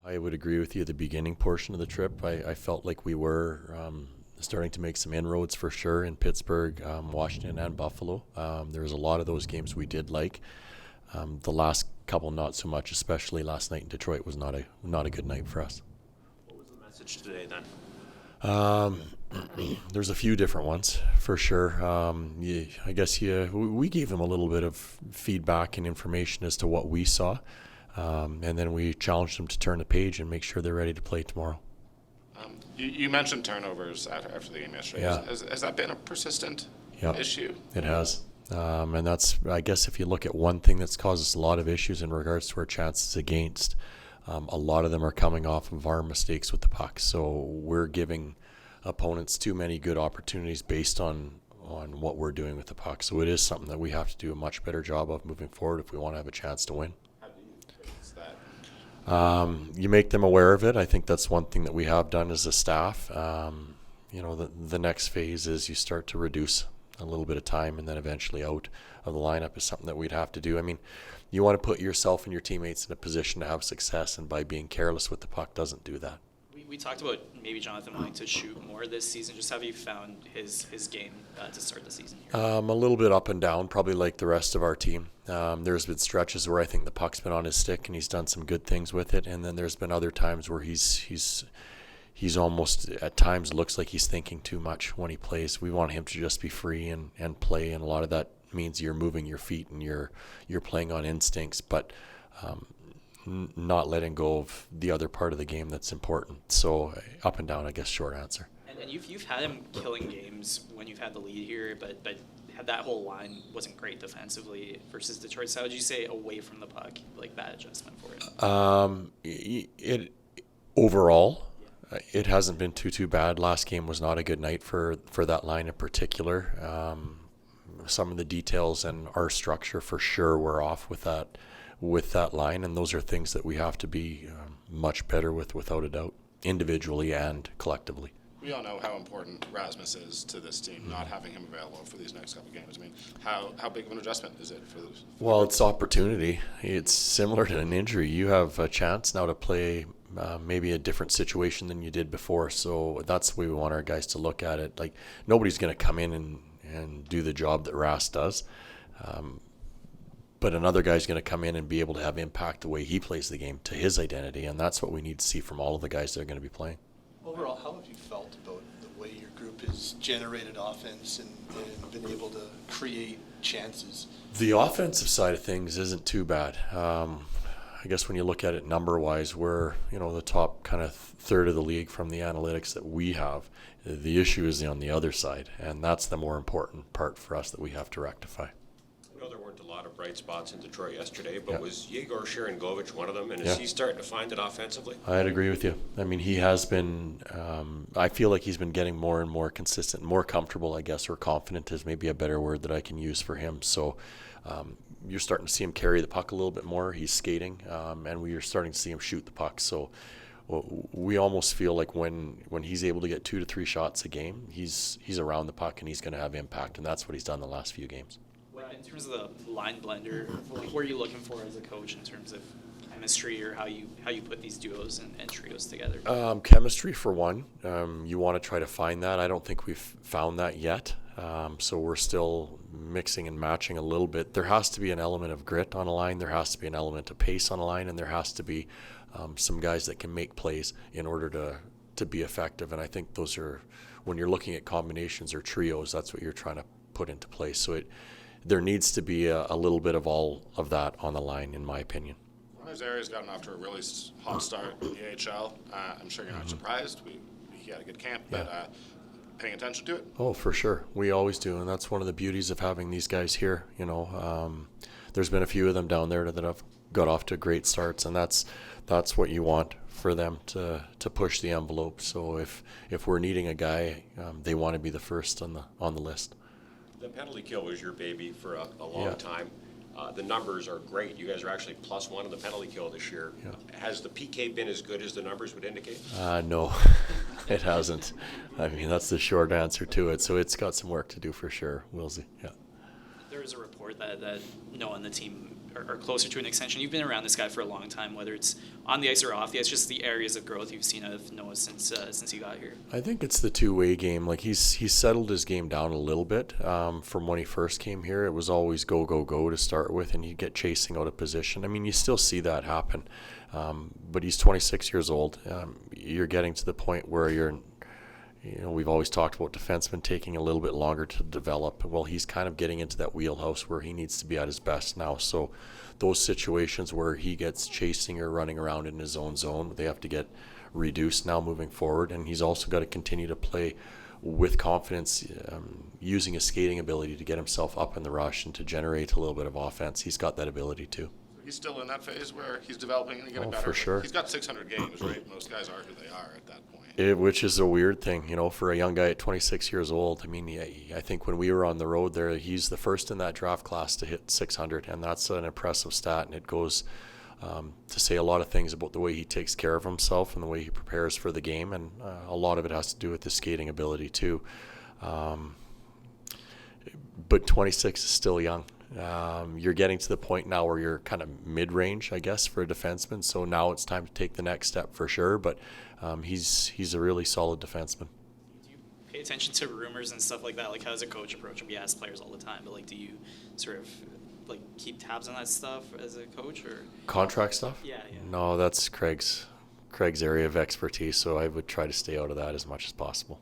I would agree with you. The beginning portion of the trip, I felt like we were starting to make some inroads for sure in Pittsburgh, Washington, and Buffalo. There was a lot of those games we did like. The last couple, not so much, especially last night in Detroit was not a good night for us. What was the message today then? There's a few different ones for sure. I guess we gave them a little bit of feedback and information as to what we saw, and then we challenged them to turn the page and make sure they're ready to play tomorrow. You mentioned turnovers after the game yesterday. Yeah. Has that been a persistent issue? It has. And that's, I guess, if you look at one thing that's caused us a lot of issues in regards to our chances against, a lot of them are coming off of our mistakes with the puck. So we're giving opponents too many good opportunities based on what we're doing with the puck. So it is something that we have to do a much better job of moving forward if we want to have a chance to win. How do you fix that? You make them aware of it. I think that's one thing that we have done as a staff. The next phase is you start to reduce a little bit of time, and then eventually out of the lineup is something that we'd have to do. I mean, you want to put yourself and your teammates in a position to have success, and by being careless with the puck doesn't do that. We talked about maybe Jonathan wanting to shoot more this season. Just have you found his game to start the season here? A little bit up and down, probably like the rest of our team. There's been stretches where I think the puck's been on his stick and he's done some good things with it, and then there's been other times where he's almost at times looks like he's thinking too much when he plays. We want him to just be free and play, and a lot of that means you're moving your feet and you're playing on instincts, but not letting go of the other part of the game that's important. So up and down, I guess, short answer. And you've had him killing games when you've had the lead here, but that whole line wasn't great defensively versus Detroit. So how would you say away from the puck, like that adjustment for it? Overall, it hasn't been too bad. Last game was not a good night for that line in particular. Some of the details and our structure for sure were off with that line, and those are things that we have to be much better with, without a doubt, individually and collectively. We all know how important Rasmus is to this team, not having him available for these next couple games. I mean, how big of an adjustment is it for those? Well, it's opportunity. It's similar to an injury. You have a chance now to play maybe a different situation than you did before. So that's the way we want our guys to look at it. Like, nobody's going to come in and do the job that Ras does. But another guy's going to come in and be able to have impact the way he plays the game to his identity, and that's what we need to see from all of the guys that are going to be playing. Overall, how have you felt about the way your group has generated offense and been able to create chances? The offensive side of things isn't too bad. I guess when you look at it number-wise, we're the top kind of third of the league from the analytics that we have. The issue is on the other side, and that's the more important part for us that we have to rectify. I know there weren't a lot of bright spots in Detroit yesterday, but was Egor Sharangovich one of them, and is he starting to find it offensively? I'd agree with you. I mean, he has been, I feel like he's been getting more and more consistent, more comfortable, I guess, or confident is maybe a better word that I can use for him. So you're starting to see him carry the puck a little bit more. He's skating, and we are starting to see him shoot the puck. So we almost feel like when he's able to get 2 to 3 shots a game, he's around the puck and he's going to have impact, and that's what he's done the last few games. In terms of the line blender, what are you looking for as a coach in terms of chemistry, or how you put these duos and trios together? Chemistry for one. You want to try to find that. I don't think we've found that yet. So we're still mixing and matching a little bit. There has to be an element of grit on a line. There has to be an element of pace on a line, and there has to be some guys that can make plays in order to be effective. And I think those are, when you're looking at combinations or trios, that's what you're trying to put into place. So there needs to be a little bit of all of that on the line, in my opinion. Zari's gotten off to a really hot start in the AHL. I'm sure you're not surprised. He had a good camp, but paying attention to it? Oh, for sure. We always do, and that's one of the beauties of having these guys here. There's been a few of them down there that have got off to great starts, and that's what you want for them to push the envelope. So if we're needing a guy, they want to be the first on the list. The penalty kill was your baby for a long time. The numbers are great. You guys are actually +1 in the penalty kill this year. Yeah. Has the PK been as good as the numbers would indicate? No, it hasn't. I mean, that's the short answer to it. So it's got some work to do for sure, Wilsey. Yeah. There was a report that no one on the team are closer to an extension. You've been around this guy for a long time, whether it's on the ice or off the ice, just the areas of growth you've seen of Noah since he got here. I think it's the two-way game. Like he's settled his game down a little bit. From when he first came here, it was always go, go, go to start with, and he'd get chasing out of position. I mean, you still see that happen. But he's 26 years old. You're getting to the point where we've always talked about defensemen taking a little bit longer to develop. Well, he's kind of getting into that wheelhouse where he needs to be at his best now. So those situations where he gets chasing or running around in his own zone, they have to get reduced now moving forward. And he's also got to continue to play with confidence, using his skating ability to get himself up in the rush and to generate a little bit of offense. He's got that ability too. He's still in that phase where he's developing and getting better. For sure. He's got 600 games, right? Most guys are who they are at that point. Which is a weird thing, for a young guy at 26 years old. I mean, I think when we were on the road there, he's the first in that draft class to hit 600, and that's an impressive stat, and it goes to say a lot of things about the way he takes care of himself and the way he prepares for the game, and a lot of it has to do with his skating ability too. But 26 is still young. You're getting to the point now where you're kind of mid-range, I guess, for a defenseman. So now it's time to take the next step for sure. But he's a really solid defenseman. Do you pay attention to rumors and stuff like that? Like, how does a coach approach them? We ask players all the time, but like, do you sort of like keep tabs on that stuff as a coach, or contract stuff? Yeah. No, that's Craig's area of expertise. So I would try to stay out of that as much as possible.